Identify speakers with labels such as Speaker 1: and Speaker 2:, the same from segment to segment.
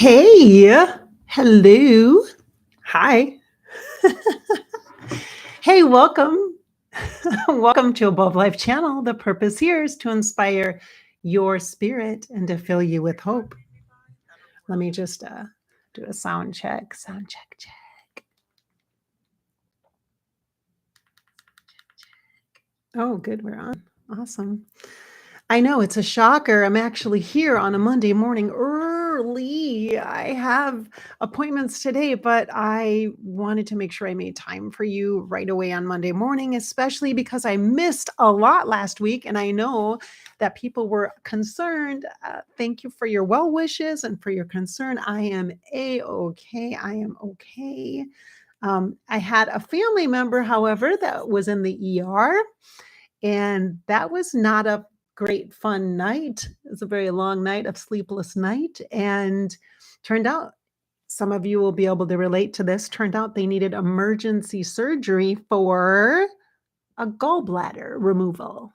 Speaker 1: Hey, hello. Hi. Hey, welcome. Welcome to Above Life Channel. The purpose here is to inspire your spirit and to fill you with hope. Let me just do a sound check. Sound check, check. Oh, good. We're on. Awesome. I know it's a shocker. I'm actually here on a Monday morning early. I have appointments today, but I wanted to make sure I made time for you right away on Monday morning, especially because I missed a lot last week. And I know that people were concerned. Thank you for your well wishes and for your concern. I am okay. I am okay. I had a family member, however, that was in the ER, and that was not a great fun night. It was a very long night of sleepless night, and turned out some of you will be able to relate to this. Turned out they needed emergency surgery for a gallbladder removal.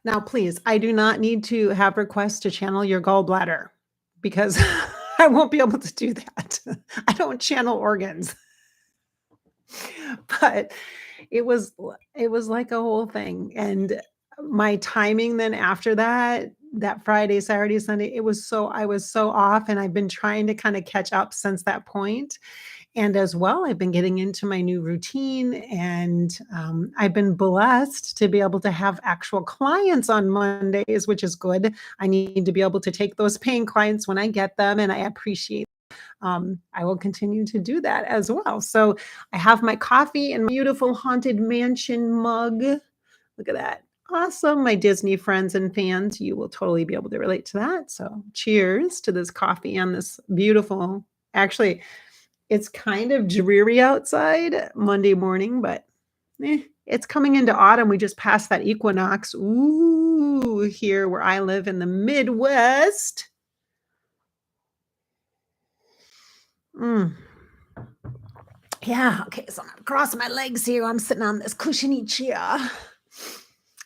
Speaker 1: Now, please, I do not need to have requests to channel your gallbladder because I won't be able to do that. I don't channel organs. But it was like a whole thing, and my timing then after that Friday, Saturday, Sunday, I was so off, and I've been trying to kinda catch up since that point, and as well, I've been getting into my new routine, and, I've been blessed to be able to have actual clients on Mondays, which is good. I need to be able to take those paying clients when I get them, and I appreciate. I will continue to do that as well. So I have my coffee and beautiful haunted mansion mug. Look at that. Awesome. My Disney friends and fans, you will totally be able to relate to that. So cheers to this coffee and this beautiful, actually, it's kind of dreary outside Monday morning, but it's coming into autumn. We just passed that equinox. Ooh, here where I live in the Midwest. Mm. Yeah, okay, so I'm crossing my legs here. I'm sitting on this cushiony chair.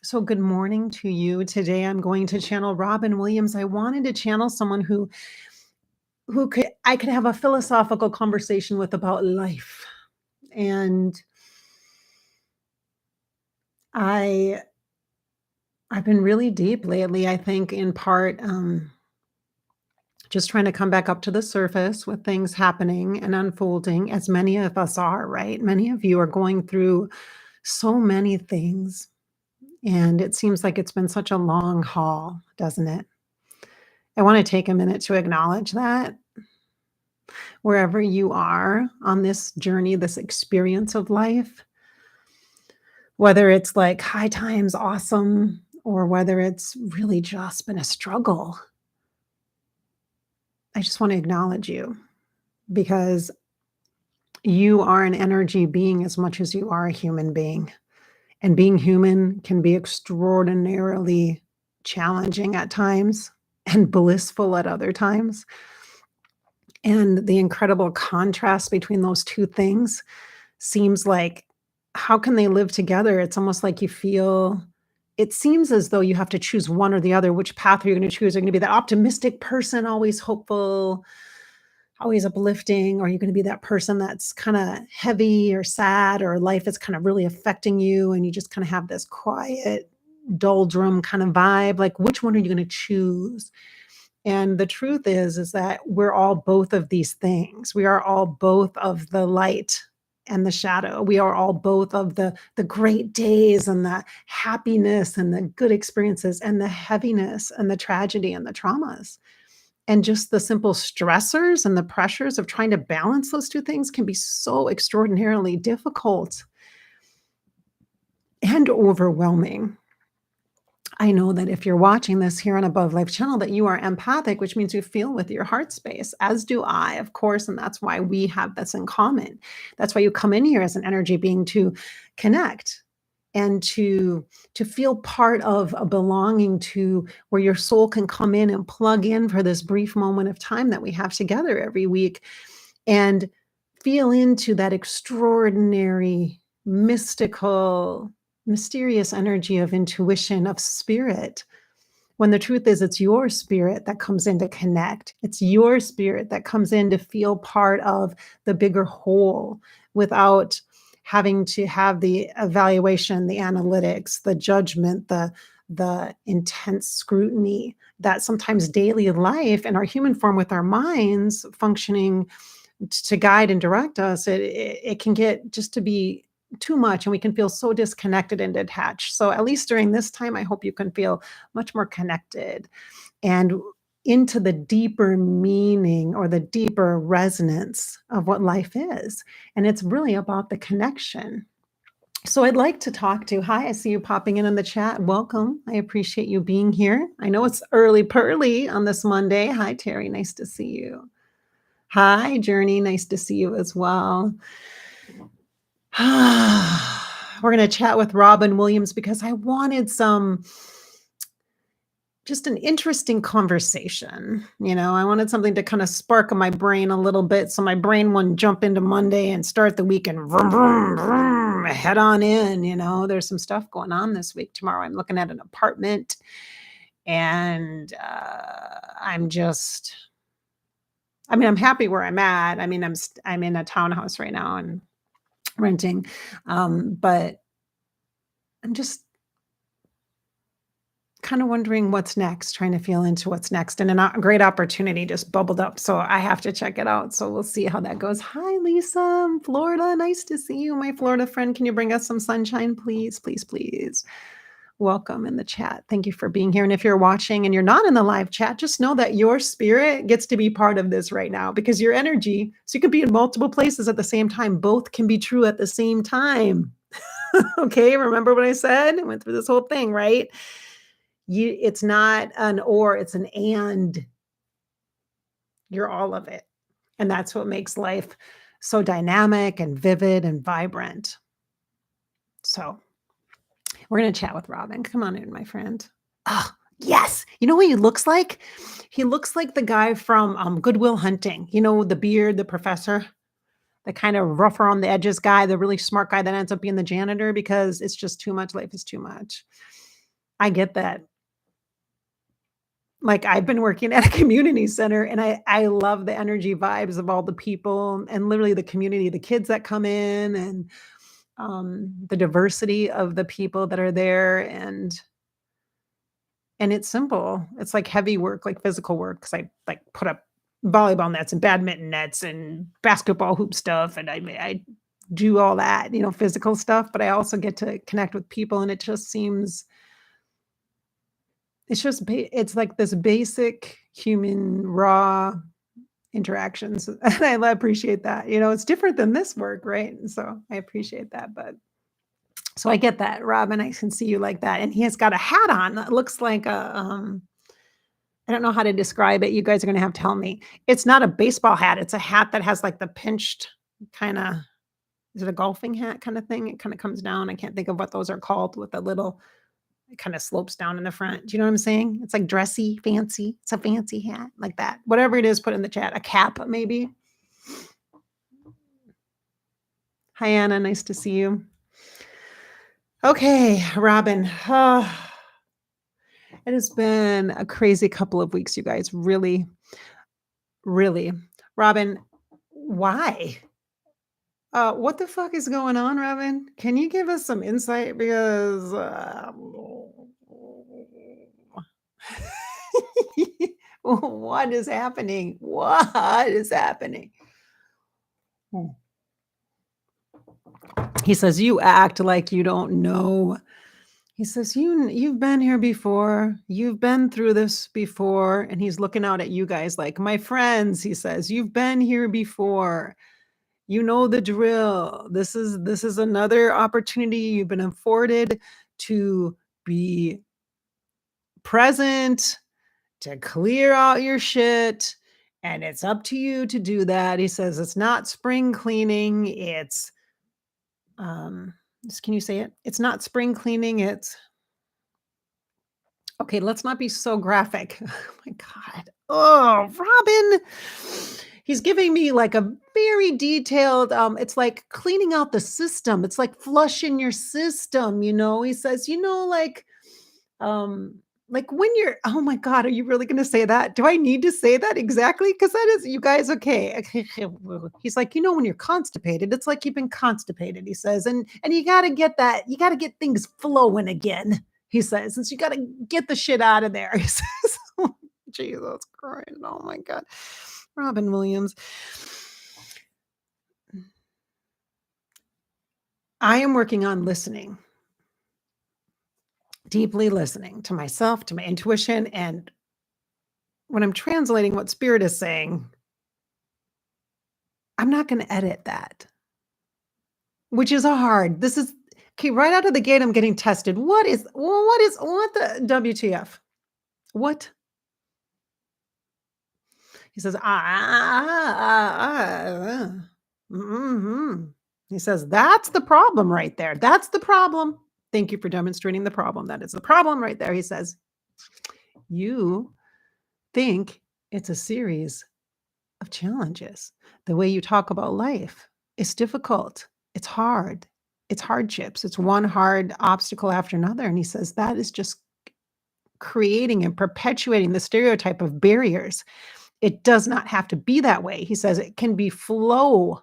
Speaker 1: So good morning to you. Today I'm going to channel Robin Williams. I wanted to channel someone who could I could have a philosophical conversation with about life. And I I've been really deep lately, I think in part just trying to come back up to the surface with things happening and unfolding as many of us are, right? Many of you are going through so many things. And it seems like it's been such a long haul, doesn't it? I want to take a minute to acknowledge that wherever you are on this journey, this experience of life, whether it's like high times, awesome, or whether it's really just been a struggle, I just want to acknowledge you because you are an energy being as much as you are a human being. And being human can be extraordinarily challenging at times and blissful at other times. And the incredible contrast between those 2 things seems like, how can they live together? It's almost like you feel it seems as though you have to choose one or the other. Which path are you gonna choose? Are you gonna be that optimistic person, always hopeful, always uplifting? Or are you gonna be that person that's kinda heavy or sad, or life is kinda really affecting you and you just kinda have this quiet, doldrum kind of vibe? Like, which one are you gonna choose? And the truth is that we're all both of these things. We are all both of the light and the shadow. We are all both of the great days and the happiness and the good experiences and the heaviness and the tragedy and the traumas. And just the simple stressors and the pressures of trying to balance those 2 things can be so extraordinarily difficult and overwhelming. I know that if you're watching this here on Above Life Channel, that you are empathic, which means you feel with your heart space, as do I, of course, and that's why we have this in common. That's why you come in here as an energy being to connect and to feel part of a belonging to where your soul can come in and plug in for this brief moment of time that we have together every week and feel into that extraordinary, mystical, mysterious energy of intuition, of spirit, when the truth is it's your spirit that comes in to connect. It's your spirit that comes in to feel part of the bigger whole without having to have the evaluation, the analytics, the judgment, the intense scrutiny that sometimes daily life and our human form with our minds functioning to guide and direct us, it can get just to be too much and we can feel so disconnected and detached. So at least during this time, I hope you can feel much more connected and into the deeper meaning or the deeper resonance of what life is. And it's really about the connection. So I'd like to talk to, hi, I see you popping in the chat. Welcome. I appreciate you being here. I know it's early pearly on this Monday. Hi, Terry. Nice to see you. Hi, Journey. Nice to see you as well. We're going to chat with Robin Williams because I wanted just an interesting conversation. I wanted something to kind of spark in my brain a little bit so my brain wouldn't jump into Monday and start the week and vroom, vroom, vroom, head on in. There's some stuff going on this week. Tomorrow I'm looking at an apartment and I'm happy where I'm at. I'm in a townhouse right now and renting. But I'm just kind of wondering what's next, trying to feel into what's next. And a great opportunity just bubbled up. So I have to check it out. So we'll see how that goes. Hi, Lisa, in Florida. Nice to see you, my Florida friend. Can you bring us some sunshine, please? Please, please. Welcome in the chat. Thank you for being here. And if you're watching and you're not in the live chat, just know that your spirit gets to be part of this right now because your energy, so you could be in multiple places at the same time. Both can be true at the same time. Okay, remember what I said? I went through this whole thing, right? It's not an or, it's an and. You're all of it. And that's what makes life so dynamic and vivid and vibrant. So we're going to chat with Robin. Come on in, my friend. Oh, yes. You know what he looks like? He looks like the guy from Good Will Hunting. The beard, the professor, the kind of rough around the edges guy, the really smart guy that ends up being the janitor because it's just too much. Life is too much. I get that. Like I've been working at a community center and I love the energy vibes of all the people and literally the community, the kids that come in and the diversity of the people that are there. And it's simple. It's like heavy work, like physical work. Cause I like put up volleyball nets and badminton nets and basketball hoop stuff. And I do all that, physical stuff, but I also get to connect with people and it just seems it's like this basic human raw interactions. And I appreciate that. It's different than this work, right? And so I appreciate that. But so I get that, Robin. I can see you like that. And he has got a hat on that looks like I don't know how to describe it. You guys are going to have to tell me. It's not a baseball hat. It's a hat that has like the pinched kind of, is it a golfing hat kind of thing? It kind of comes down. I can't think of what those are called with a little, it kind of slopes down in the front. Do you know what I'm saying? It's like dressy, fancy. It's a fancy hat like that. Whatever it is, put in the chat. A cap, maybe. Hi, Anna. Nice to see you. Okay, Robin. It has been a crazy couple of weeks, you guys. Really, really. Robin, why? What the fuck is going on, Robin? Can you give us some insight? Because what is happening? What is happening? He says, you act like you don't know. He says, you've been here before. You've been through this before. And he's looking out at you guys like, my friends, he says, you've been here before. You know the drill. This is another opportunity you've been afforded to be present, to clear out your shit, and it's up to you to do that. He says it's not spring cleaning, it's can you say it? It's not spring cleaning, it's okay, let's not be so graphic. Oh my God. Oh, Robin. He's giving me like a very detailed, it's like cleaning out the system. It's like flushing your system, He says, like, like when you're, oh my God, are you really going to say that? Do I need to say that exactly? Because that is, you guys, okay. He's like, when you're constipated, it's like you've been constipated, he says, and you got to get that, you got to get things flowing again, he says, since you got to get the shit out of there, he says. Jesus Christ. Oh my God. Robin Williams. I am working on listening, deeply listening to myself, to my intuition. And when I'm translating what spirit is saying, I'm not going to edit that, which is hard. This is okay. Right out of the gate, I'm getting tested. What the WTF? What? He says, He says, that's the problem right there. That's the problem. Thank you for demonstrating the problem. That is the problem right there. He says, you think it's a series of challenges. The way you talk about life is difficult. It's hard. It's hardships. It's one hard obstacle after another. And he says, that is just creating and perpetuating the stereotype of barriers. It does not have to be that way. He says it can be flow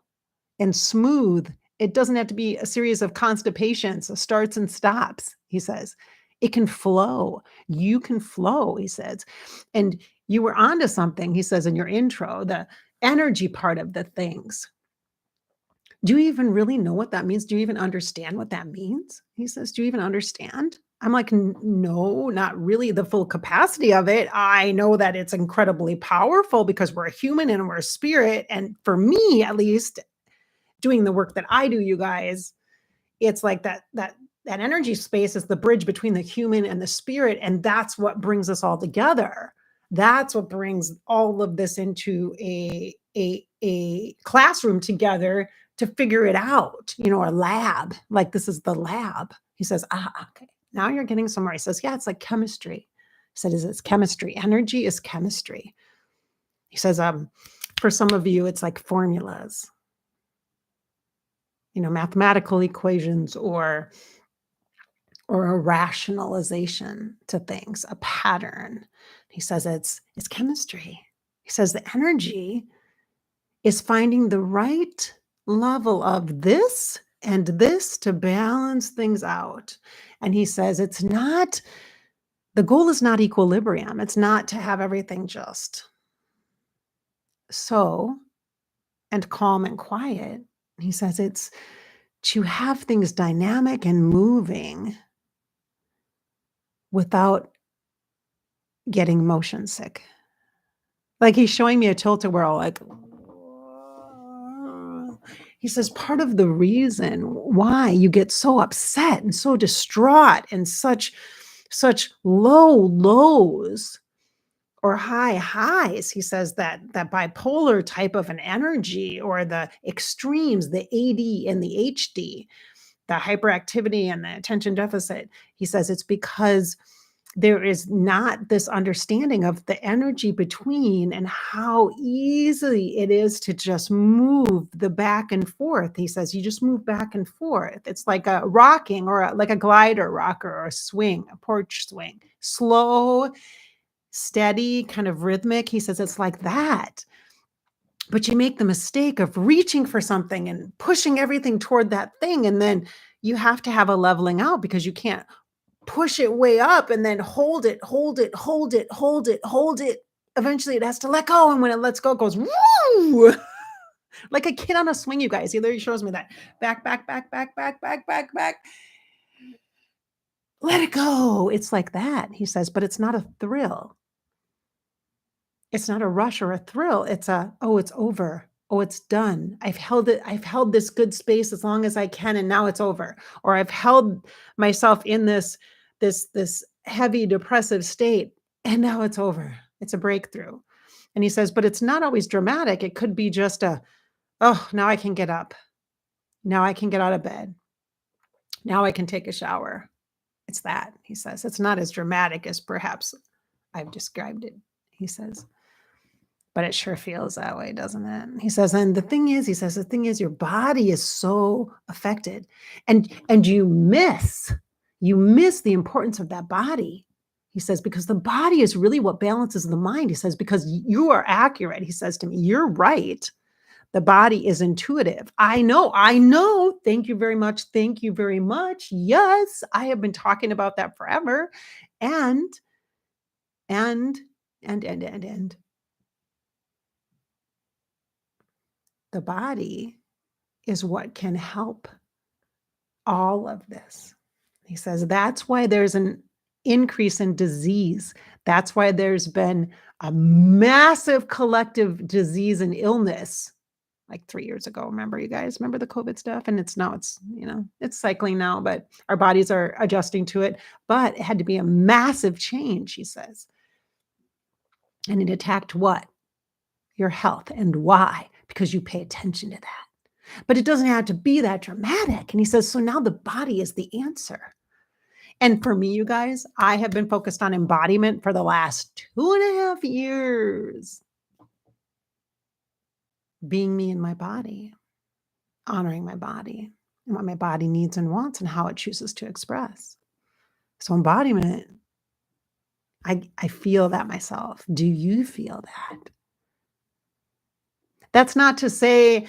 Speaker 1: and smooth. It doesn't have to be a series of constipations, starts and stops, he says. It can flow. You can flow, he says. And you were onto something, he says in your intro, the energy part of the things. Do you even really know what that means? Do you even understand what that means? He says, do you even understand? I'm like, no, not really the full capacity of it. I know that it's incredibly powerful because we're a human and we're a spirit. And for me, at least, doing the work that I do, you guys, it's like that energy space is the bridge between the human and the spirit. And that's what brings us all together. That's what brings all of this into a classroom together to figure it out, a lab, like this is the lab. He says, okay, now you're getting somewhere. He says, yeah, it's like chemistry. He said, it's chemistry. Energy is chemistry. He says, for some of you, it's like formulas, mathematical equations or a rationalization to things, a pattern. He says it's chemistry. He says the energy is finding the right level of this and this to balance things out. And he says the goal is not equilibrium. It's not to have everything just so and calm and quiet. He says it's to have things dynamic and moving without getting motion sick. Like he's showing me a tilt-a-whirl, like, he says, part of the reason why you get so upset and so distraught and such low lows or high highs, he says that bipolar type of an energy or the extremes, the AD and the HD, the hyperactivity and the attention deficit, he says it's because there is not this understanding of the energy between and how easy it is to just move the back and forth. He says you just move back and forth. It's like a rocking or like a glider rocker or a swing, a porch swing, slow, steady, kind of rhythmic. He says it's like that. But you make the mistake of reaching for something and pushing everything toward that thing. And then you have to have a leveling out because you can't push it way up and then hold it. Eventually it has to let go. And when it lets go, it goes, woo! Like a kid on a swing, you guys. He literally shows me that. Back. Let it go. It's like that, he says, but it's not a thrill. It's not a rush or a thrill. It's it's over. Oh, it's done. I've held it. I've held this good space as long as I can, and now it's over. Or I've held myself in this heavy depressive state, and now it's over. It's a breakthrough. And he says, but it's not always dramatic. It could be just now I can get up. Now I can get out of bed. Now I can take a shower. It's that, he says. It's not as dramatic as perhaps I've described it, he says. But it sure feels that way, doesn't it? He says, and the thing is, your body is so affected. And you miss the importance of that body. He says, because the body is really what balances the mind. He says, because you are accurate. He says to me, you're right. The body is intuitive. I know, I know. Thank you very much. Thank you very much. Yes, I have been talking about that forever. And, and, and. The body is what can help all of this. He says that's why there's an increase in disease. That's why there's been a massive collective disease and illness like 3 years ago. Remember, you guys? Remember the COVID stuff? And it's it's cycling now, but our bodies are adjusting to it. But it had to be a massive change, he says. And it attacked what? Your health. And why? Because you pay attention to that. But it doesn't have to be that dramatic. And he says, so now the body is the answer. And for me, you guys, I have been focused on embodiment for the last 2.5 years. Being me in my body, honoring my body and what my body needs and wants and how it chooses to express. So embodiment, I feel that myself. Do you feel that? That's not to say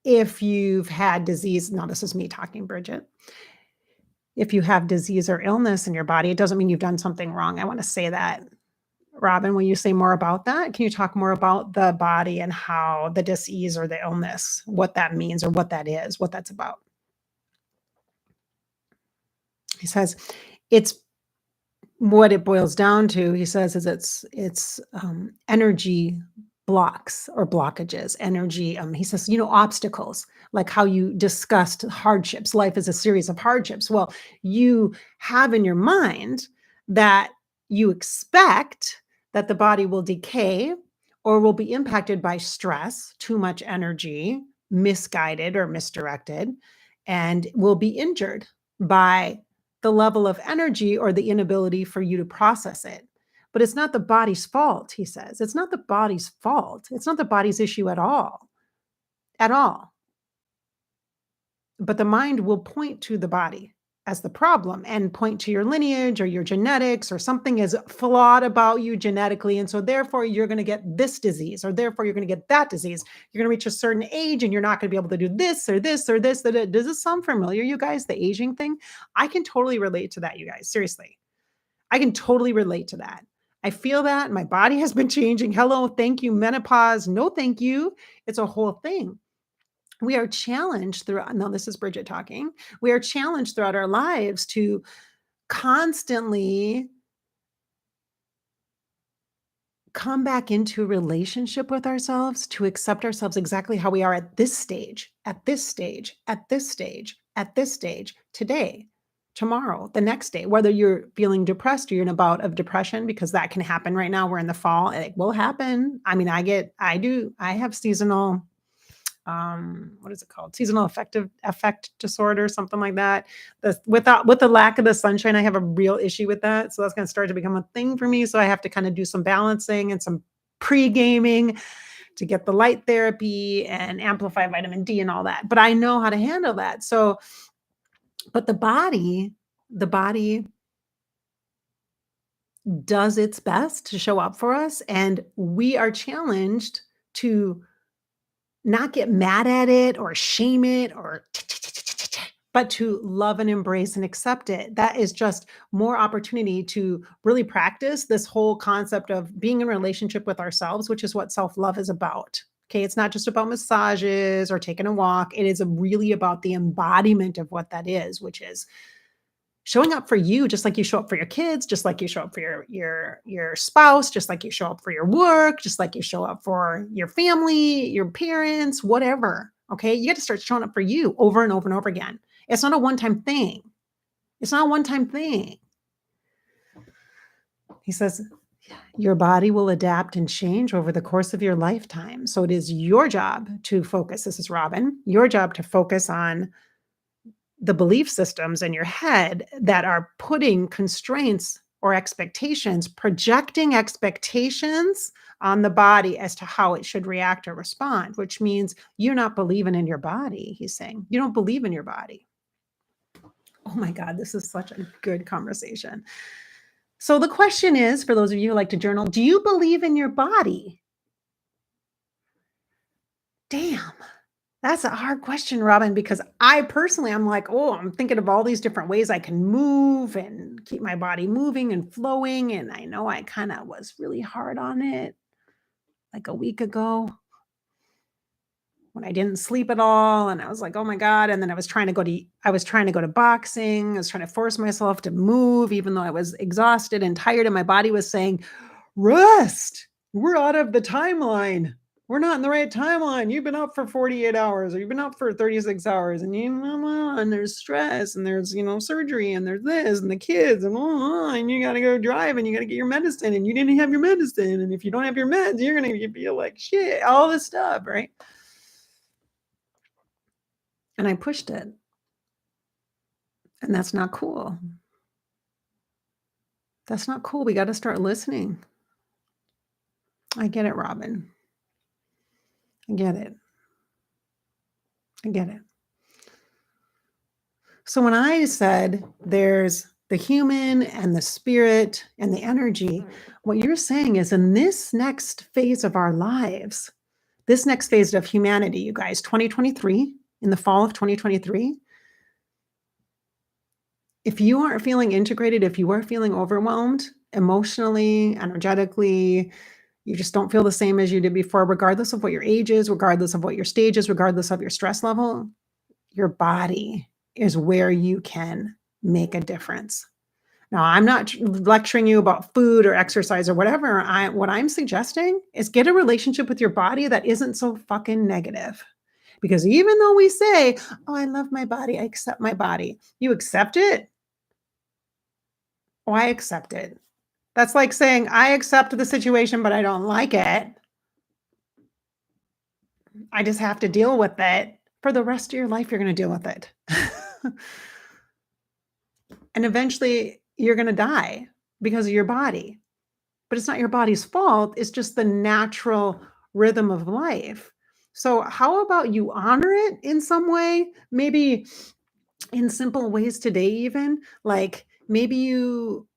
Speaker 1: if you've had disease. No, this is me talking, Bridgette. If you have disease or illness in your body, it doesn't mean you've done something wrong. I want to say that. Robin, will you say more about that? Can you talk more about the body and how the disease or the illness, what that means or what that is, what that's about? He says it's what it boils down to, he says, is it's energy blocks or blockages, energy. He says, obstacles, like how you discussed hardships. Life is a series of hardships. Well, you have in your mind that you expect that the body will decay or will be impacted by stress, too much energy, misguided or misdirected, and will be injured by the level of energy or the inability for you to process it. But it's not the body's fault, he says. It's not the body's fault. It's not the body's issue at all. At all. But the mind will point to the body as the problem and point to your lineage or your genetics or something is flawed about you genetically. And so therefore you're going to get this disease or therefore you're going to get that disease. You're going to reach a certain age and you're not going to be able to do this or this or this. Does this sound familiar, you guys, the aging thing? I can totally relate to that, you guys. Seriously. I can totally relate to that. I feel that my body has been changing. Hello, thank you, menopause. No, thank you. It's a whole thing. We are challenged throughout, no, this is Bridgette talking. We are challenged throughout our lives to constantly come back into a relationship with ourselves, to accept ourselves exactly how we are at this stage, at this stage, at this stage, at this stage, today, tomorrow, the next day, whether you're feeling depressed or you're in a bout of depression, because that can happen right now. We're in the fall. It will happen. I mean, I have seasonal, what is it called? Seasonal affect disorder, something like that. With the lack of the sunshine, I have a real issue with that. So that's going to start to become a thing for me. So I have to kind of do some balancing and some pre-gaming to get the light therapy and amplify vitamin D and all that. But I know how to handle that. So, but the body does its best to show up for us. And we are challenged to not get mad at it or shame it or but to love and embrace and accept it. That is just more opportunity to really practice this whole concept of being in relationship with ourselves, which is what self-love is about. Okay, it's not just about massages or taking a walk. It is really about the embodiment of what that is, which is showing up for you, just like you show up for your kids, just like you show up for your spouse, just like you show up for your work, just like you show up for your family, your parents, whatever. Okay. You got to start showing up for you over and over and over again. It's not a one-time thing. It's not a one-time thing. He says, your body will adapt and change over the course of your lifetime. So it is your job to focus. This is Robin, your job to focus on the belief systems in your head that are putting constraints or expectations, projecting expectations on the body as to how it should react or respond, which means you're not believing in your body. He's saying you don't believe in your body. Oh my God, this is such a good conversation. So the question is, for those of you who like to journal, do you believe in your body? Damn. That's a hard question, Robin, because I personally, I'm like, oh, I'm thinking of all these different ways I can move and keep my body moving and flowing. And I know I kind of was really hard on it like a week ago when I didn't sleep at all. And I was like, oh my God. And then I was trying to go to boxing. I was trying to force myself to move, even though I was exhausted and tired. And my body was saying, rest. We're out of the timeline. We're not in the right timeline. You've been up for 48 hours or you've been up for 36 hours and there's stress and there's, surgery and there's this and the kids and you got to go drive and you got to get your medicine and you didn't have your medicine. And if you don't have your meds, you're going to feel like shit, all this stuff. Right. And I pushed it. And that's not cool. That's not cool. We got to start listening. I get it, Robin. I get it. I get it. So when I said there's the human and the spirit and the energy, what you're saying is in this next phase of our lives, this next phase of humanity, you guys, 2023, in the fall of 2023, if you aren't feeling integrated, if you are feeling overwhelmed emotionally, energetically, you just don't feel the same as you did before, regardless of what your age is, regardless of what your stage is, regardless of your stress level, your body is where you can make a difference. Now, I'm not lecturing you about food or exercise or whatever. What I'm suggesting is get a relationship with your body that isn't so fucking negative. Because even though we say, oh, I love my body, I accept my body, you accept it? Oh, I accept it. That's like saying, I accept the situation, but I don't like it. I just have to deal with it. For the rest of your life, you're going to deal with it. And eventually you're going to die because of your body. But it's not your body's fault. It's just the natural rhythm of life. So how about you honor it in some way? Maybe in simple ways today, even like maybe you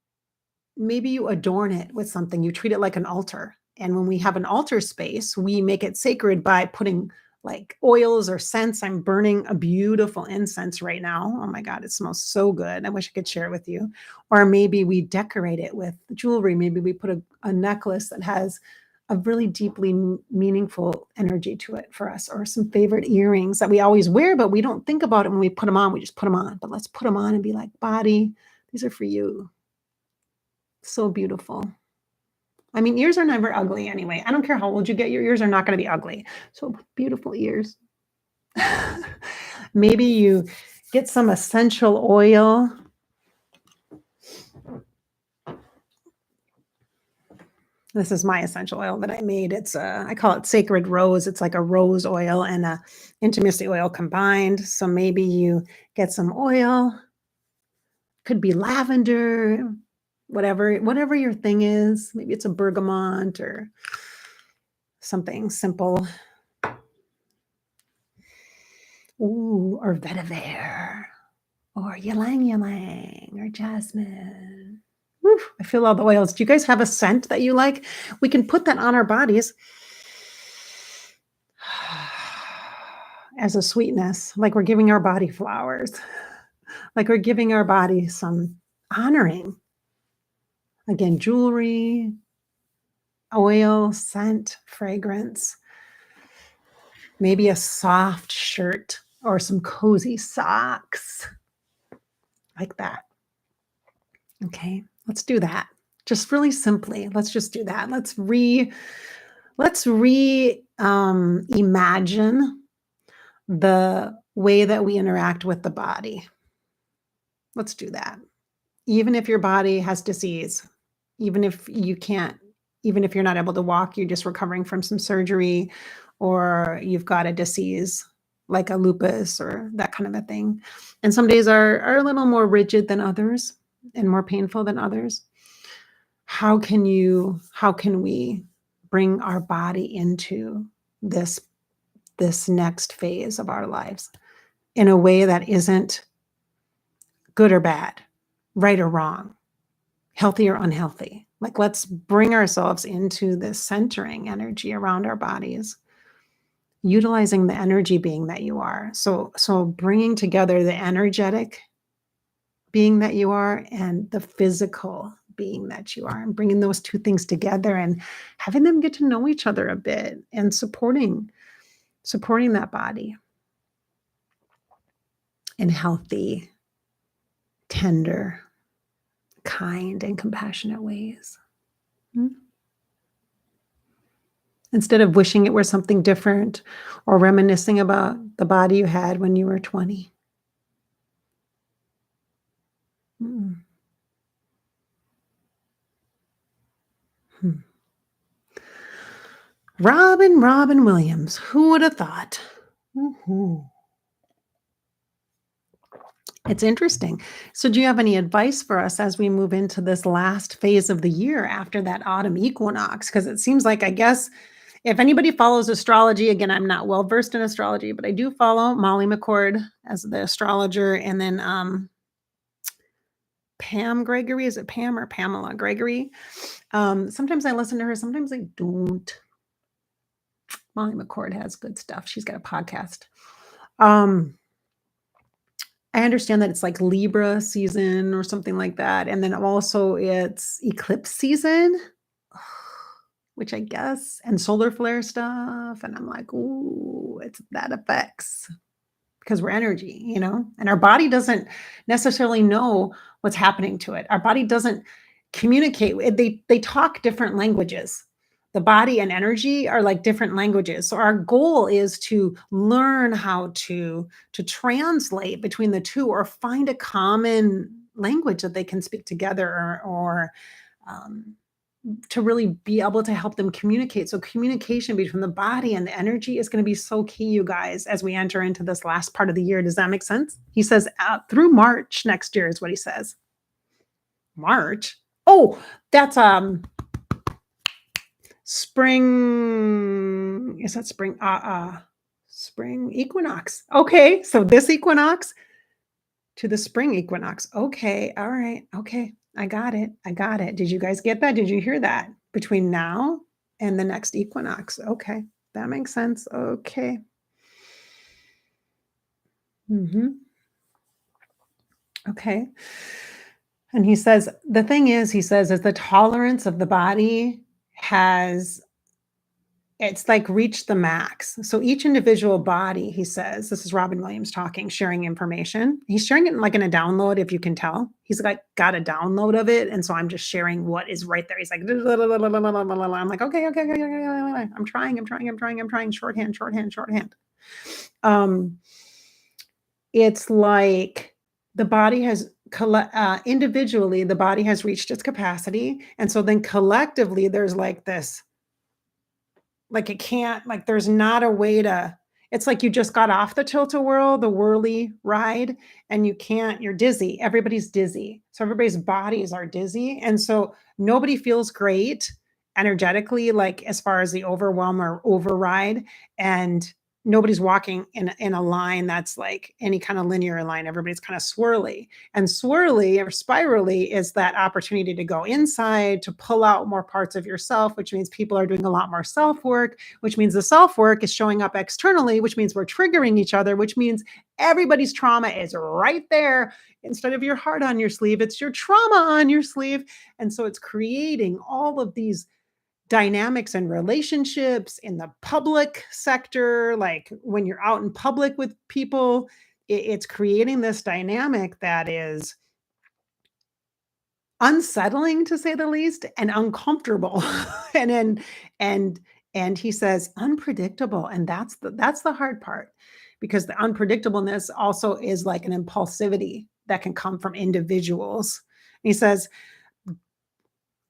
Speaker 1: adorn it with something. You treat it like an altar. And when we have an altar space, we make it sacred by putting like oils or scents. I'm burning a beautiful incense right now. Oh my God, it smells so good. I wish I could share it with you. Or maybe we decorate it with jewelry. Maybe we put a necklace that has a really deeply meaningful energy to it for us, or some favorite earrings that we always wear, but we don't think about it when we put them on. We just put them on. But let's put them on and be like, body, these are for you. So beautiful. I mean, ears are never ugly anyway. I don't care how old you get, your ears are not going to be ugly. So beautiful ears. Maybe you get some essential oil. This is my essential oil that I made. I call it Sacred Rose. It's like a rose oil and a intimacy oil combined. So maybe you get some oil. Could be lavender, whatever your thing is. Maybe it's a bergamot or something simple. Ooh, or vetiver, or ylang ylang, or jasmine. Woo, I feel all the oils. Do you guys have a scent that you like? We can put that on our bodies as a sweetness, like we're giving our body flowers, like we're giving our body some honoring. Again, jewelry, oil, scent, fragrance, maybe a soft shirt or some cozy socks, like that. Okay, let's do that. Just really simply, let's just do that. Let's imagine the way that we interact with the body. Let's do that. Even if your body has disease, even if you're not able to walk, you're just recovering from some surgery, or you've got a disease like a lupus or that kind of a thing. And some days are a little more rigid than others and more painful than others. How can we bring our body into this next phase of our lives in a way that isn't good or bad, right or wrong? healthy or unhealthy. Like, let's bring ourselves into this centering energy around our bodies, utilizing the energy being that you are. So bringing together the energetic being that you are and the physical being that you are, and bringing those two things together and having them get to know each other a bit and supporting that body in healthy, tender, kind, and compassionate ways. Mm. Instead of wishing it were something different or reminiscing about the body you had when you were 20. Mm. Hmm. Robin Williams. Who would have thought? Mhm. It's interesting. So do you have any advice for us as we move into this last phase of the year after that autumn equinox? Because it seems like, I guess, if anybody follows astrology, again, I'm not well versed in astrology, but I do follow Molly McCord as the astrologer, and then Pam Gregory. Is it Pam or Pamela Gregory? Sometimes I listen to her, sometimes I don't. Molly McCord has good stuff. She's got a podcast. I understand that it's like Libra season or something like that. And then also it's eclipse season, which I guess, and solar flare stuff. And I'm like, ooh, it's that affects because we're energy, and our body doesn't necessarily know what's happening to it. Our body doesn't communicate. They talk different languages. The body and energy are like different languages. So our goal is to learn how to translate between the two, or find a common language that they can speak together, or um, to really be able to help them communicate. So communication between the body and the energy is going to be so key, you guys, as we enter into this last part of the year. Does that make sense? He says through March next year is what he says. March. Oh, that's spring. Is that spring? Spring equinox. Okay, so this equinox to the spring equinox. Okay, all right. Okay, I got it. Did you guys get that? Did you hear that? Between now and the next equinox. Okay, that makes sense. Okay. Okay. And he says, the thing is, he says, is the tolerance of the body has, it's like reached the max. So each individual body, he says, this is Robin Williams talking, sharing information. He's sharing it like in a download, if you can tell. He's like got a download of it. And so I'm just sharing what is right there. He's like, I'm like, okay. I'm trying. Shorthand. It's like the body has individually, the body has reached its capacity. And so then collectively, there's like this, like it can't, like there's not a way to, it's like you just got off the tilt-a-whirl, the whirly ride, and you're dizzy. Everybody's dizzy. So everybody's bodies are dizzy. And so nobody feels great energetically, like as far as the overwhelm or override. And nobody's walking in a line that's like any kind of linear line. Everybody's kind of swirly. And swirly or spirally is that opportunity to go inside, to pull out more parts of yourself, which means people are doing a lot more self-work, which means the self-work is showing up externally, which means we're triggering each other, which means everybody's trauma is right there. Instead of your heart on your sleeve, it's your trauma on your sleeve. And so it's creating all of these dynamics and relationships in the public sector. Like when you're out in public with people, it's creating this dynamic that is unsettling, to say the least, and uncomfortable. and then and he says unpredictable, and that's the hard part, because the unpredictableness also is like an impulsivity that can come from individuals. He says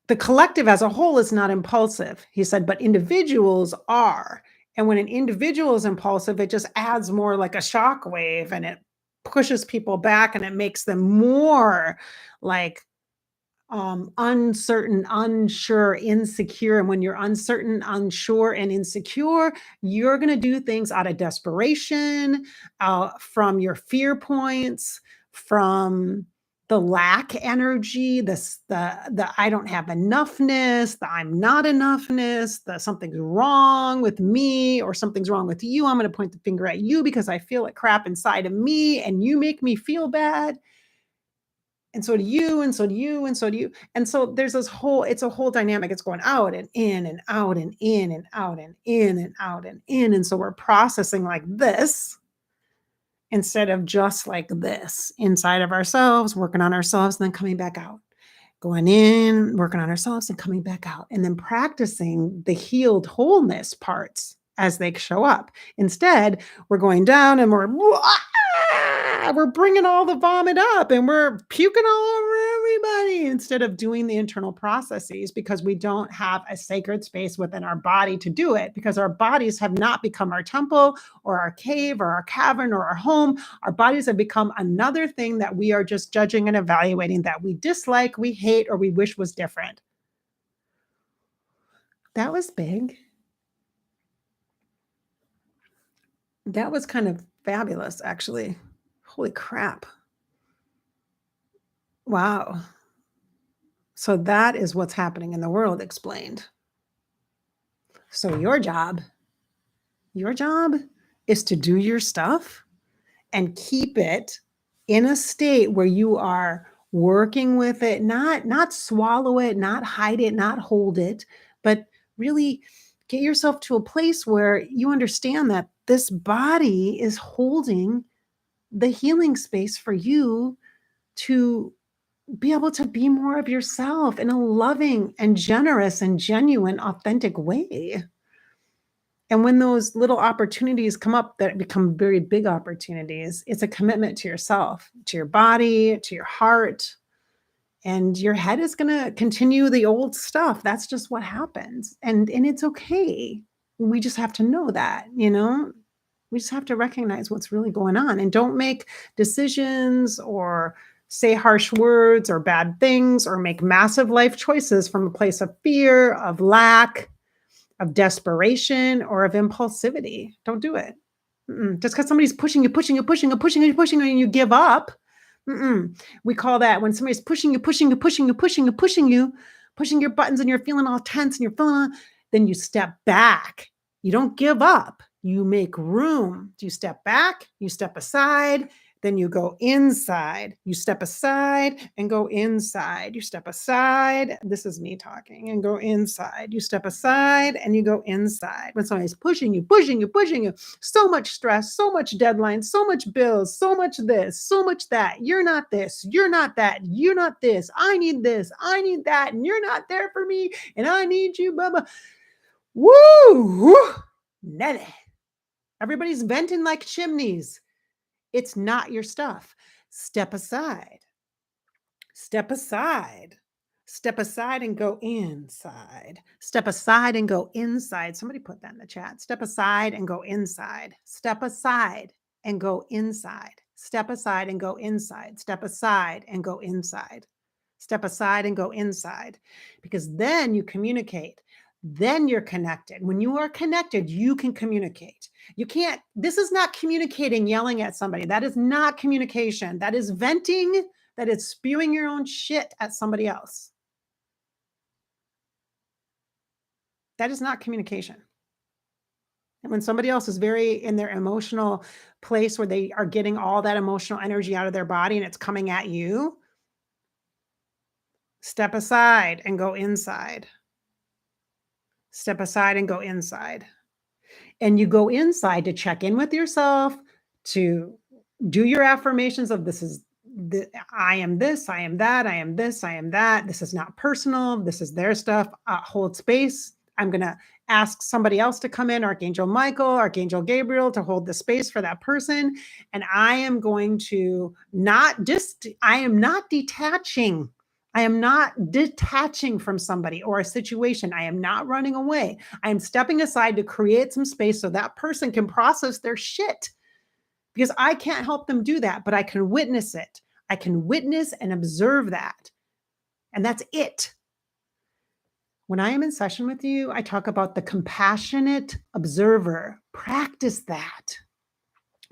Speaker 1: the collective as a whole is not impulsive, he said, but individuals are. And when an individual is impulsive, it just adds more like a shock wave, and it pushes people back, and it makes them more like uncertain, unsure, insecure. And when you're uncertain, unsure, and insecure, you're going to do things out of desperation, from your fear points, from the lack energy, the I don't have enoughness, the I'm not enoughness, the something's wrong with me or something's wrong with you. I'm going to point the finger at you because I feel like crap inside of me and you make me feel bad. And so do you, and so do you, and so do you. And so there's this whole, it's a whole dynamic. It's going out and in and out and in and out and in and out and in. And so we're processing like this instead of just like this inside of ourselves, working on ourselves, and then coming back out. Going in, working on ourselves, and coming back out, and then practicing the healed wholeness parts as they show up. Instead, we're going down and we're bringing all the vomit up and we're puking all over everybody instead of doing the internal processes because we don't have a sacred space within our body to do it because our bodies have not become our temple or our cave or our cavern or our home. Our bodies have become another thing that we are just judging and evaluating that we dislike, we hate, or we wish was different. That was big. That was kind of fabulous, actually. Holy crap. Wow. So that is what's happening in the world explained. So your job is to do your stuff and keep it in a state where you are working with it, not swallow it, not hide it, not hold it, but really get yourself to a place where you understand that this body is holding the healing space for you to be able to be more of yourself in a loving and generous and genuine, authentic way. And when those little opportunities come up that become very big opportunities, it's a commitment to yourself, to your body, to your heart, and your head is going to continue the old stuff. That's just what happens. And it's okay. We just have to know that, we just have to recognize what's really going on and don't make decisions or say harsh words or bad things or make massive life choices from a place of fear, of lack, of desperation, or of impulsivity. Don't do it. Just because somebody's pushing you, and you give up. We call that when somebody's pushing you, pushing your buttons and you're feeling all tense and you're feeling, then you step back. You don't give up. You make room. You step back, you step aside, then you go inside. You step aside and go inside. You step aside. This is me talking and go inside. You step aside and you go inside. When somebody's pushing you, so much stress, so much deadline, so much bills, so much this, so much that. You're not this. You're not that. You're not this. I need this. I need that. And you're not there for me. And I need you. Blah, blah. Woo! Nelly. Everybody's venting like chimneys. It's not your stuff. Step aside. Step aside. Step aside and go inside. Step aside and go inside. Somebody put that in the chat. Step aside and go inside. Step aside and go inside. Step aside and go inside. Step aside and go inside. Step aside and go inside. Because then you communicate. Then you're connected. When you are connected, you can communicate. You can't, this is not communicating, yelling at somebody. That is not communication. That is venting. That is spewing your own shit at somebody else. That is not communication. And when somebody else is very in their emotional place where they are getting all that emotional energy out of their body and it's coming at you, step aside and go inside. Step aside and go inside. And you go inside to check in with yourself, to do your affirmations of I am this, I am that, I am this, I am that. This is not personal. This is their stuff. Hold space. I'm going to ask somebody else to come in, Archangel Michael, Archangel Gabriel, to hold the space for that person. And I am going to I am not detaching. I am not detaching from somebody or a situation. I am not running away. I am stepping aside to create some space so that person can process their shit, because I can't help them do that, but I can witness it. I can witness and observe that. And that's it. When I am in session with you, I talk about the compassionate observer. Practice that.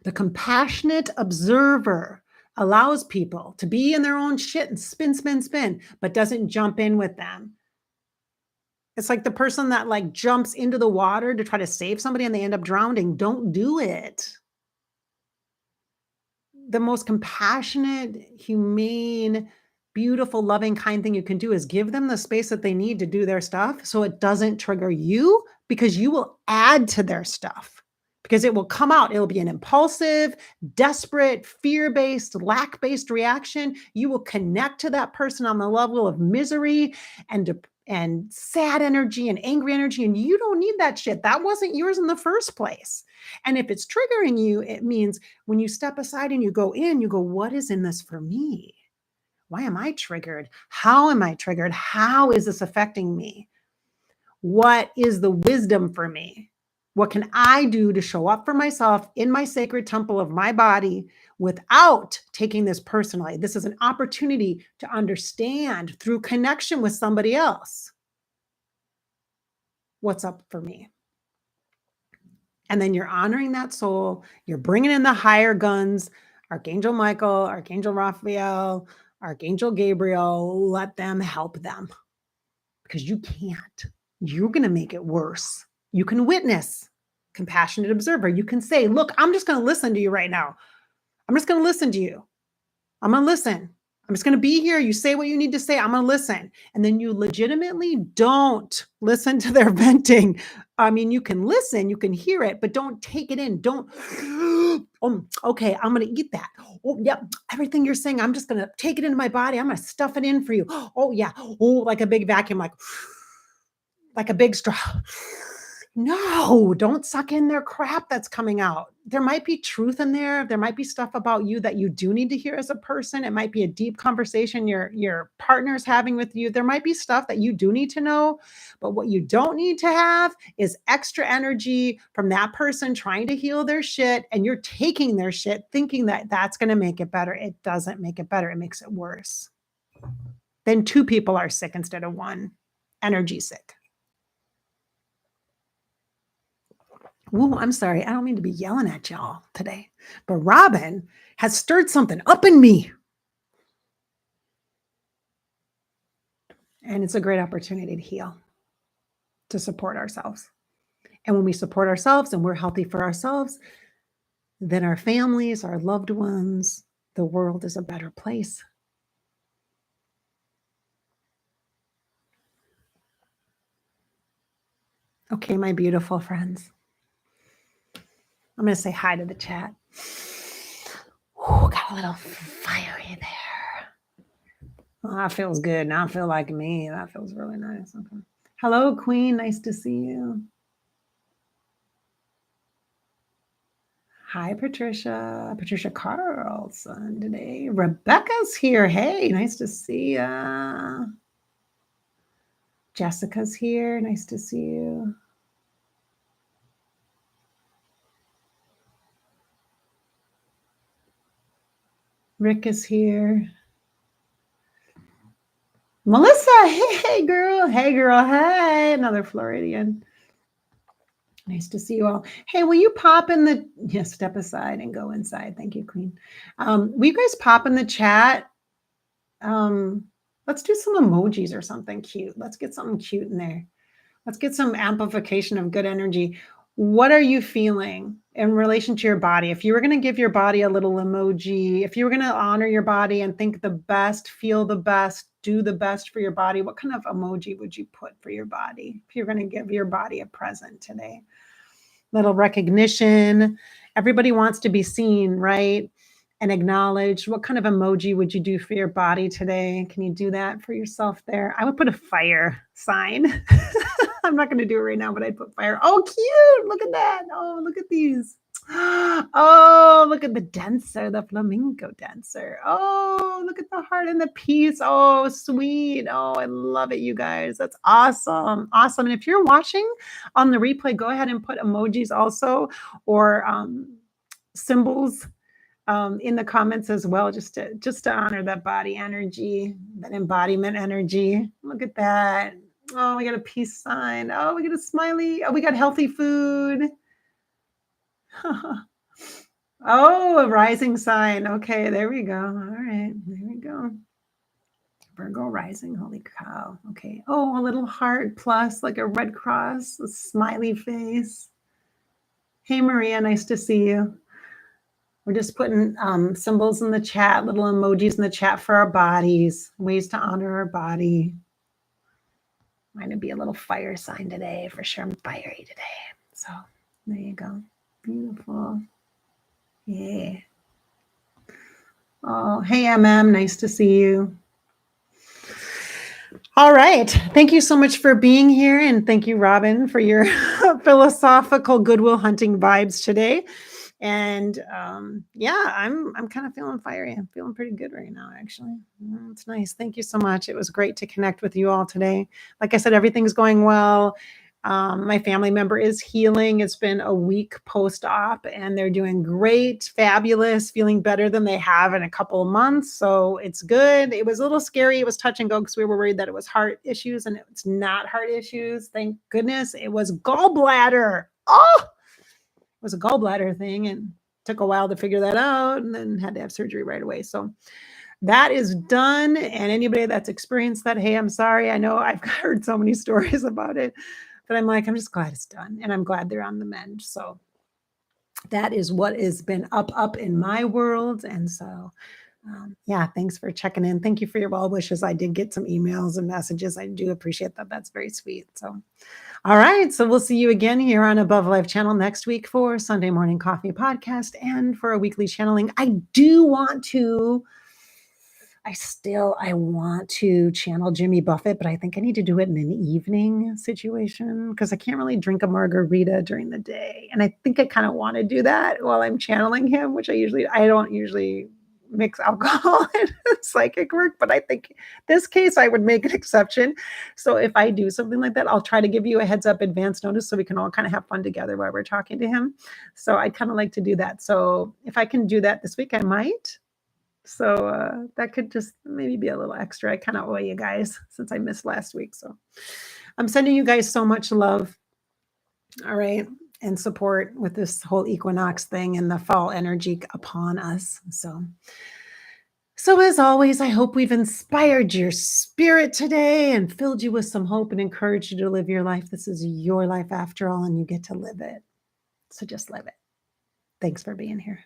Speaker 1: The compassionate observer. allows people to be in their own shit and spin, spin, spin, but doesn't jump in with them. It's like the person that like jumps into the water to try to save somebody and they end up drowning. Don't do it. The most compassionate, humane, beautiful, loving, kind thing you can do is give them the space that they need to do their stuff so it doesn't trigger you, because you will add to their stuff, because it will come out. It'll be an impulsive, desperate, fear-based, lack-based reaction. You will connect to that person on the level of misery and sad energy and angry energy, and you don't need that shit. That wasn't yours in the first place. And if it's triggering you, it means when you step aside and you go in, you go, what is in this for me? Why am I triggered? How am I triggered? How is this affecting me? What is the wisdom for me? What can I do to show up for myself in my sacred temple of my body without taking this personally? This is an opportunity to understand through connection with somebody else what's up for me. And then you're honoring that soul. You're bringing in the higher guns, Archangel Michael, Archangel Raphael, Archangel Gabriel. Let them help them, because you can't. You're going to make it worse. You can witness, compassionate observer. You can say, look, I'm just going to listen to you right now. I'm just going to listen to you. I'm going to listen. I'm just going to be here. You say what you need to say. I'm going to listen. And then you legitimately don't listen to their venting. I mean, you can listen, you can hear it, but don't take it in. Don't, oh, okay, I'm going to eat that. Oh, yep. Everything you're saying, I'm just going to take it into my body. I'm going to stuff it in for you. Oh, yeah. Oh, like a big vacuum, like a big straw. No, don't suck in their crap that's coming out. There might be truth in there. There might be stuff about you that you do need to hear as a person. It might be a deep conversation your partner's having with you. There might be stuff that you do need to know, but what you don't need to have is extra energy from that person trying to heal their shit, and you're taking their shit thinking that that's going to make it better. It doesn't make it better. It makes it worse. Then two people are sick instead of one. Energy sick. Ooh, I'm sorry. I don't mean to be yelling at y'all today, but Robin has stirred something up in me. And it's a great opportunity to heal, to support ourselves. And when we support ourselves and we're healthy for ourselves, then our families, our loved ones, the world is a better place. Okay, my beautiful friends. I'm going to say hi to the chat. Ooh, got a little fiery there. Oh, that feels good. Now I feel like me. That feels really nice. Okay. Hello, Queen. Nice to see you. Hi, Patricia. Patricia Carlson today. Rebecca's here. Hey, nice to see ya. Jessica's here. Nice to see you. Rick is here. Melissa, hey girl. Hey girl. Hey, another Floridian. Nice to see you all. Hey, will you pop in the, step aside and go inside. Thank you, Queen. Will you guys pop in the chat? Let's do some emojis or something cute. Let's get something cute in there. Let's get some amplification of good energy. What are you feeling in relation to your body? If you were going to give your body a little emoji, if you were going to honor your body and think the best, feel the best, do the best for your body, what kind of emoji would you put for your body if you're going to give your body a present today? Little recognition. Everybody wants to be seen, right? And acknowledged. What kind of emoji would you do for your body today? Can you do that for yourself there? I would put a fire sign. I'm not going to do it right now, but I'd put fire. Oh, cute. Look at that. Oh, look at these. Oh, look at the dancer, the flamenco dancer. Oh, look at the heart and the peace. Oh, sweet. Oh, I love it, you guys. That's awesome. Awesome. And if you're watching on the replay, go ahead and put emojis also, or symbols in the comments as well, just to honor that body energy, that embodiment energy. Look at that. Oh, we got a peace sign. Oh, we got a smiley. Oh, we got healthy food. Oh, a rising sign. Okay, there we go. All right, there we go. Virgo rising. Holy cow. Okay. Oh, a little heart plus like a red cross, a smiley face. Hey, Maria, nice to see you. We're just putting symbols in the chat, little emojis in the chat for our bodies, ways to honor our body. Mine would be a little fire sign today. For sure, I'm fiery today. So there you go. Beautiful. Yeah. Oh, hey, MM. Nice to see you. All right. Thank you so much for being here. And thank you, Robin, for your philosophical Goodwill Hunting vibes today. And yeah, I'm kind of feeling fiery. I'm feeling pretty good right now, actually. It's nice. Thank you so much. It was great to connect with you all today. Like I said, everything's going well. My family member is healing. It's been a week post-op and they're doing great, fabulous, feeling better than they have in a couple of months. So it's good. It was a little scary. It was touch and go because we were worried that it was heart issues, and it's not heart issues. Thank goodness. It was gallbladder. Oh, it was a gallbladder thing, and took a while to figure that out, and then had to have surgery right away. So that is done. And anybody that's experienced that, hey, I'm sorry. I know I've heard so many stories about it, but I'm like, I'm just glad it's done. And I'm glad they're on the mend. So that is what has been up in my world. And so, yeah, thanks for checking in. Thank you for your well wishes. I did get some emails and messages. I do appreciate that. That's very sweet. So, all right. So we'll see you again here on Above Life channel next week for Sunday Morning Coffee podcast and for a weekly channeling. I want to channel Jimmy Buffett, but I think I need to do it in an evening situation because I can't really drink a margarita during the day. And I think I kind of want to do that while I'm channeling him, which I don't usually mix alcohol and psychic work, but I think this case I would make an exception. So if I do something like that, I'll try to give you a heads up advance notice so we can all kind of have fun together while we're talking to him. So I'd kind of like to do that. So if I can do that this week, I might. So that could just maybe be a little extra. I kind of owe you guys since I missed last week. So I'm sending you guys so much love. All right. And support with this whole equinox thing and the fall energy upon us. So as always, I hope we've inspired your spirit today and filled you with some hope and encouraged you to live your life. This is your life after all, and you get to live it. So just live it. Thanks for being here.